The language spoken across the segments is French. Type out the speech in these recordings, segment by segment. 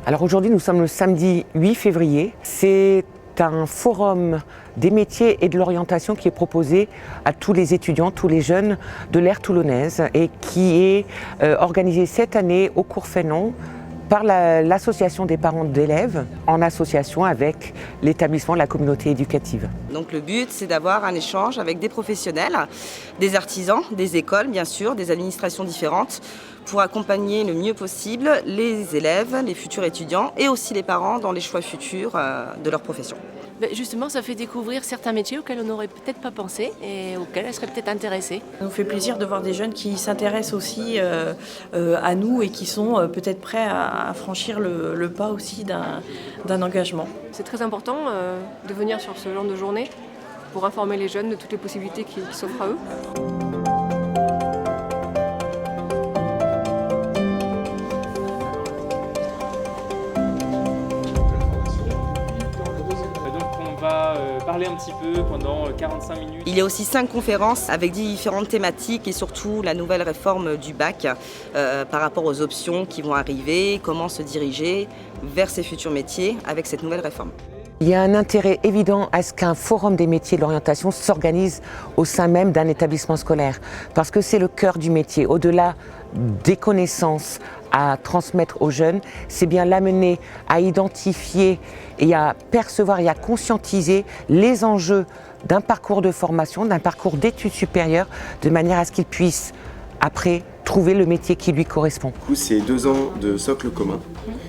Alors aujourd'hui, nous sommes le samedi 8 février. C'est un forum des métiers et de l'orientation qui est proposé à tous les étudiants, tous les jeunes de l'aire toulonnaise et qui est organisé cette année au cours Fénon par l'association des parents d'élèves en association avec l'établissement de la communauté éducative. Donc le but, c'est d'avoir un échange avec des professionnels, des artisans, des écoles bien sûr, des administrations différentes pour accompagner le mieux possible les élèves, les futurs étudiants et aussi les parents dans les choix futurs de leur profession. Justement, ça fait découvrir certains métiers auxquels on n'aurait peut-être pas pensé et auxquels elles seraient peut-être intéressées. Ça nous fait plaisir de voir des jeunes qui s'intéressent aussi à nous et qui sont peut-être prêts à franchir le pas aussi d'un engagement. C'est très important de venir sur ce genre de journée pour informer les jeunes de toutes les possibilités qui s'offrent à eux. Parler un petit peu pendant 45 minutes. Il y a aussi 5 conférences avec différentes thématiques et surtout la nouvelle réforme du bac par rapport aux options qui vont arriver, comment se diriger vers ces futurs métiers avec cette nouvelle réforme. Il y a un intérêt évident à ce qu'un forum des métiers de l'orientation s'organise au sein même d'un établissement scolaire parce que c'est le cœur du métier. Au-delà des connaissances à transmettre aux jeunes, c'est bien l'amener à identifier et à percevoir et à conscientiser les enjeux d'un parcours de formation, d'un parcours d'études supérieures, de manière à ce qu'ils puissent après trouver le métier qui lui correspond. Du coup, c'est 2 ans de socle commun,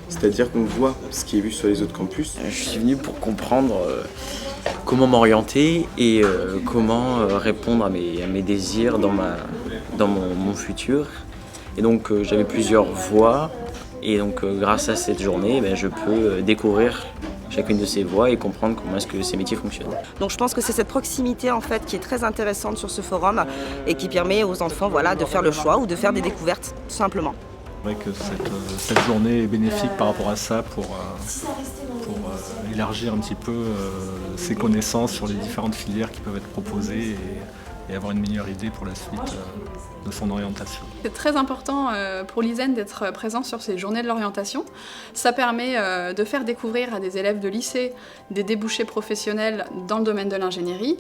c'est-à-dire qu'on voit ce qui est vu sur les autres campus. Je suis venu pour comprendre comment m'orienter et comment répondre à mes désirs dans mon futur. Et donc j'avais plusieurs voies et donc grâce à cette journée, je peux découvrir chacune de ces voies et comprendre comment est-ce que ces métiers fonctionnent. Donc je pense que c'est cette proximité en fait qui est très intéressante sur ce forum et qui permet aux enfants de faire le choix ou de faire des découvertes tout simplement. C'est vrai que cette journée est bénéfique par rapport à ça pour élargir un petit peu ses connaissances sur les différentes filières qui peuvent être proposées et avoir une meilleure idée pour la suite de son orientation. C'est très important pour l'ISEN d'être présent sur ces journées de l'orientation. Ça permet de faire découvrir à des élèves de lycée des débouchés professionnels dans le domaine de l'ingénierie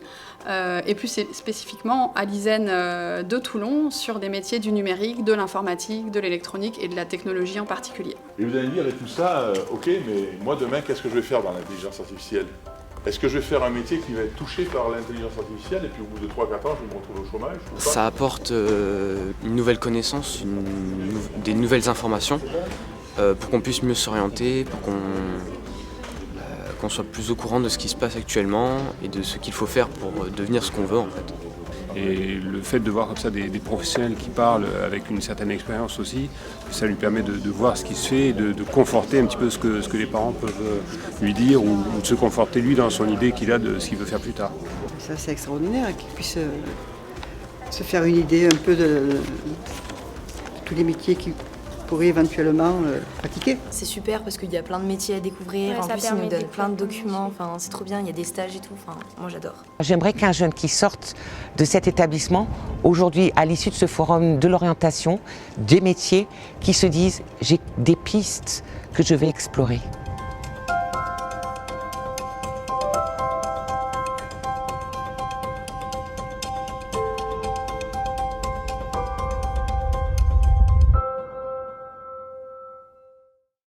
et plus spécifiquement à l'ISEN de Toulon sur des métiers du numérique, de l'informatique, de l'électronique et de la technologie en particulier. Et vous allez me dire, avec tout ça, ok, mais moi demain, qu'est-ce que je vais faire dans l'intelligence artificielle ? Est-ce que je vais faire un métier qui va être touché par l'intelligence artificielle et puis au bout de 3-4 ans, je vais me retrouver au chômage ? Ça apporte une nouvelle connaissance, des nouvelles informations pour qu'on puisse mieux s'orienter, pour qu'on soit plus au courant de ce qui se passe actuellement et de ce qu'il faut faire pour devenir ce qu'on veut en fait. Et le fait de voir comme ça des professionnels qui parlent avec une certaine expérience aussi, ça lui permet de voir ce qui se fait et de conforter un petit peu ce que les parents peuvent lui dire ou de se conforter lui dans son idée qu'il a de ce qu'il veut faire plus tard. Ça c'est extraordinaire qu'il puisse se faire une idée un peu de tous les métiers qu'il pourrait éventuellement pratiquer. C'est super parce qu'il y a plein de métiers à découvrir, en plus ils nous donnent plein de documents, c'est trop bien, il y a des stages et tout, moi j'adore. J'aimerais qu'un jeune qui sorte de cet établissement, aujourd'hui à l'issue de ce forum de l'orientation, des métiers, qui se disent j'ai des pistes que je vais explorer.